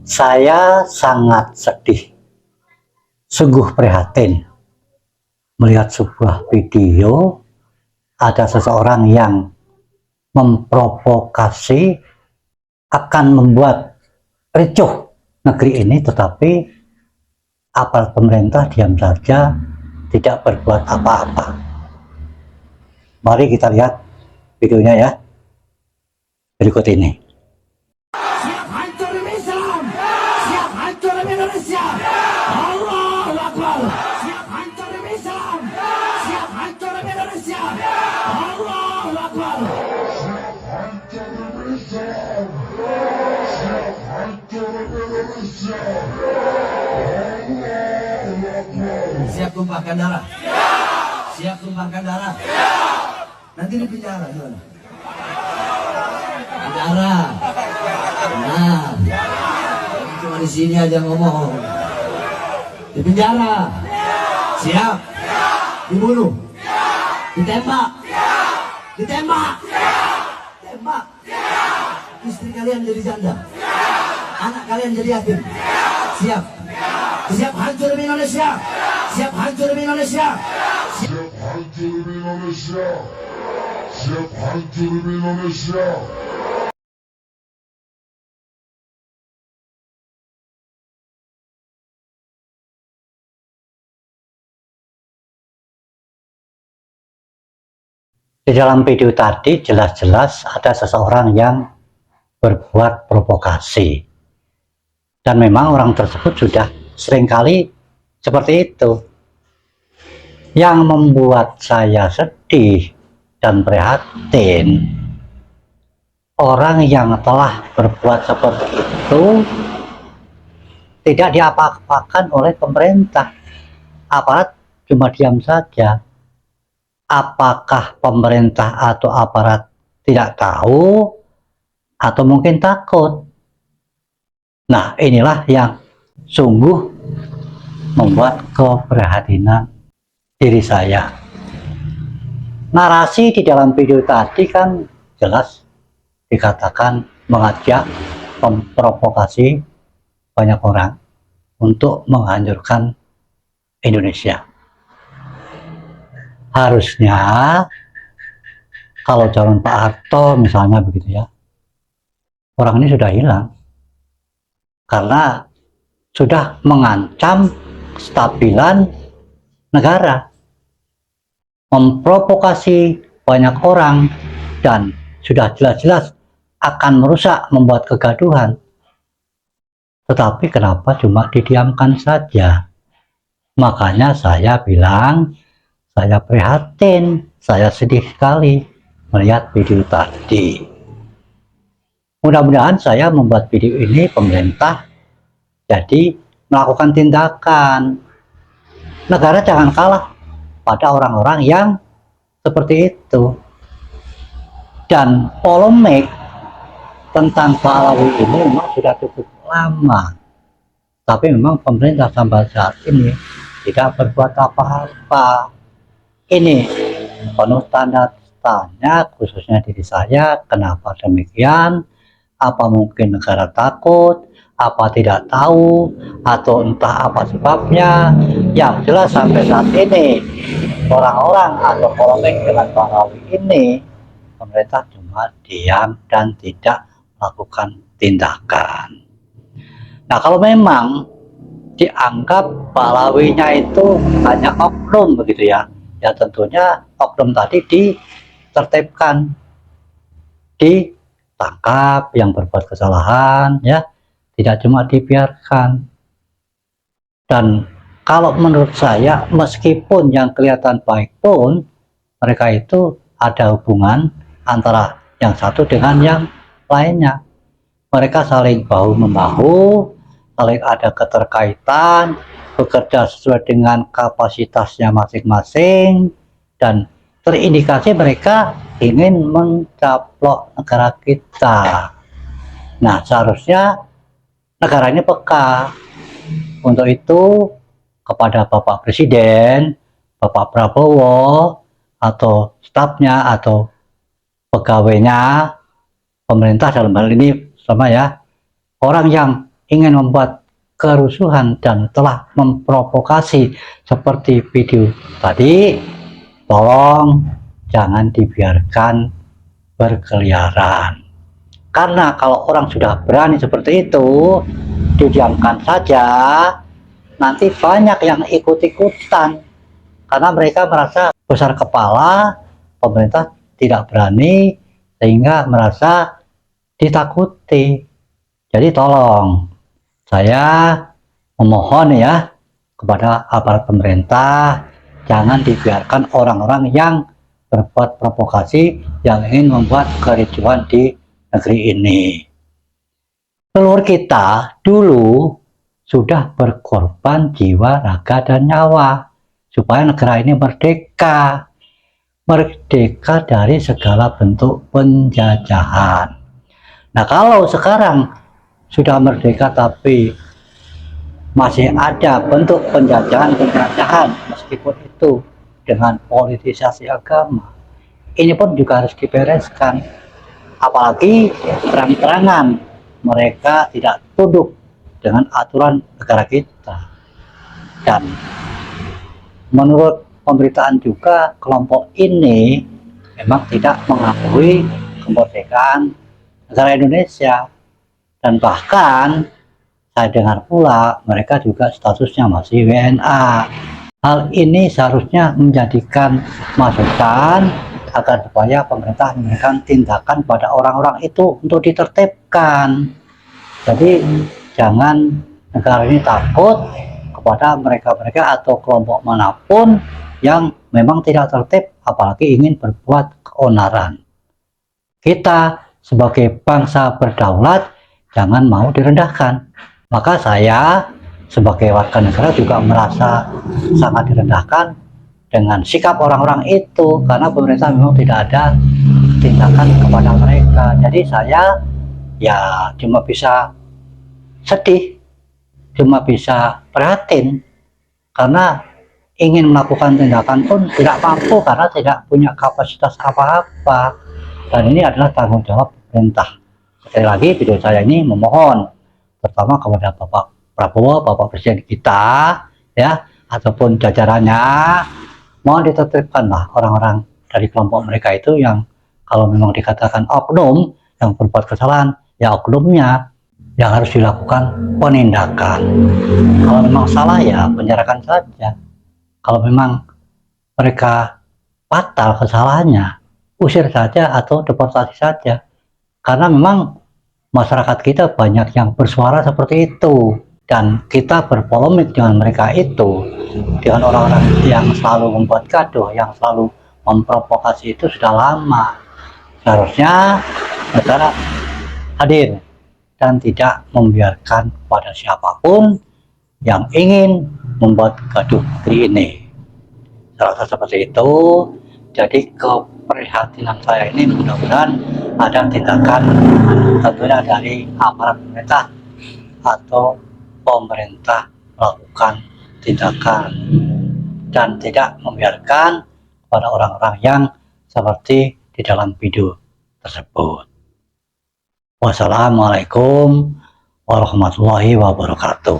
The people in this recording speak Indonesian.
Saya sangat sedih, sungguh prihatin melihat sebuah video ada seseorang yang memprovokasi akan membuat ricuh negeri ini, tetapi aparat pemerintah diam saja, tidak berbuat apa-apa. Mari kita lihat videonya ya, berikut ini. Siap hancur demi Islam, siap hancur demi Indonesia. Allahu Akbar. Siap hancur demi Islam, siap hancur demi Indonesia. Allahu Akbar. Siap hancur demi Islam, siap hancur demi Indonesia. Allahu Akbar. Siap tumpahkan darah. Siap tumpahkan darah. Nanti di penjara gimana? Penjara. Nah, cuma di sini aja ngomong. Di penjara. Siap. Dibunuh. Ditembak. Ditembak. Tembak. Istri kalian jadi janda. Anak kalian jadi yatim. Siap. Siap hancur demi Indonesia. Siap hancur demi Indonesia. Siap hancur demi Indonesia. Siap hancur demi Indonesia. Di dalam video tadi jelas-jelas ada seseorang yang berbuat provokasi, dan memang orang tersebut sudah seringkali seperti itu. Yang membuat saya sedih dan prihatin, orang yang telah berbuat seperti itu tidak diapa-apakan oleh pemerintah. Aparat cuma diam saja. Apakah pemerintah atau aparat tidak tahu atau mungkin takut? Nah, inilah yang sungguh membuat keprihatinan diri saya. Narasi di dalam video tadi kan jelas dikatakan mengajak memprovokasi banyak orang untuk menghancurkan Indonesia. Harusnya kalau calon Pak Harto misalnya begitu ya, orang ini sudah hilang karena sudah mengancam kestabilan negara, memprovokasi banyak orang, dan sudah jelas-jelas akan merusak, membuat kegaduhan. Tetapi kenapa cuma didiamkan saja? Makanya saya bilang saya prihatin, saya sedih sekali melihat video tadi. Mudah-mudahan saya membuat video ini pemerintah jadi melakukan tindakan. Negara jangan kalah pada orang-orang yang seperti itu. Dan polemik tentang Pahlawi ini memang sudah cukup lama, tapi memang pemerintah sampai saat ini tidak berbuat apa-apa. Ini penuh tanda tanya, khususnya diri saya, kenapa demikian? Apa mungkin negara takut, apa tidak tahu, atau entah apa sebabnya? Yang jelas sampai saat ini orang-orang atau polemik dengan Pahlawi ini, pemerintah cuma diam dan tidak melakukan tindakan. Nah, kalau memang dianggap Pahlawinya itu hanya oknum begitu ya, ya tentunya oknum tadi ditertibkan, ditangkap yang berbuat kesalahan ya, tidak cuma dibiarkan. Dan kalau menurut saya, meskipun yang kelihatan baik pun, mereka itu ada hubungan antara yang satu dengan yang lainnya. Mereka saling bahu-membahu, saling ada keterkaitan, bekerja sesuai dengan kapasitasnya masing-masing, dan terindikasi mereka ingin mencaplok negara kita. Nah, seharusnya negara ini peka. Untuk itu, kepada Bapak Presiden, Bapak Prabowo, atau stafnya, atau pegawainya, pemerintah dalam hal ini sama ya, orang yang ingin membuat kerusuhan dan telah memprovokasi seperti video tadi, tolong jangan dibiarkan berkeliaran. Karena kalau orang sudah berani seperti itu, didiamkan saja, nanti banyak yang ikut-ikutan. Karena mereka merasa besar kepala, pemerintah tidak berani, sehingga merasa ditakuti. Jadi tolong, saya memohon ya kepada aparat pemerintah, jangan dibiarkan orang-orang yang berbuat provokasi yang ingin membuat kericuhan di negeri ini. Leluhur kita dulu sudah berkorban jiwa, raga, dan nyawa supaya negara ini merdeka dari segala bentuk penjajahan. Nah, kalau sekarang sudah merdeka tapi masih ada bentuk penjajahan meskipun itu dengan politisasi agama, ini pun juga harus dibereskan. Apalagi terang-terangan mereka tidak tunduk dengan aturan negara kita. Dan menurut pemberitaan juga, kelompok ini memang tidak mengakui kemerdekaan negara Indonesia. Dan bahkan saya dengar pula mereka juga statusnya masih WNA. Hal ini seharusnya menjadikan masukan agar supaya pemerintah memberikan tindakan pada orang-orang itu untuk ditertibkan. Jadi jangan negara ini takut kepada mereka-mereka atau kelompok manapun yang memang tidak tertib, apalagi ingin berbuat keonaran. Kita sebagai bangsa berdaulat jangan mau direndahkan. Maka saya sebagai warga negara juga merasa sangat direndahkan dengan sikap orang-orang itu, karena pemerintah memang tidak ada tindakan kepada mereka. Jadi saya ya cuma bisa sedih, cuma bisa prihatin, karena ingin melakukan tindakan pun tidak mampu karena tidak punya kapasitas apa-apa. Dan ini adalah tanggung jawab pemerintah. Sekali lagi, video saya ini memohon pertama kepada Bapak Prabowo, Bapak Presiden kita ya, ataupun jajarannya, mohon ditertibkanlah orang-orang dari kelompok mereka itu yang kalau memang dikatakan oknum yang berbuat kesalahan, ya oknumnya yang harus dilakukan penindakan. Kalau memang salah ya penjarakan saja. Kalau memang mereka fatal kesalahannya, usir saja atau deportasi saja. Karena memang masyarakat kita banyak yang bersuara seperti itu, dan kita berpolemik dengan mereka itu, dengan orang-orang yang selalu membuat gaduh, yang selalu memprovokasi itu sudah lama. Seharusnya negara hadir dan tidak membiarkan pada siapapun yang ingin membuat gaduh negeri ini. Saya rasa seperti itu. Jadi keprihatinan saya ini mudah-mudahan ada tindakan tentunya dari aparat pemerintah atau pemerintah melakukan tindakan dan tidak membiarkan pada orang-orang yang seperti di dalam video tersebut. Wassalamualaikum warahmatullahi wabarakatuh.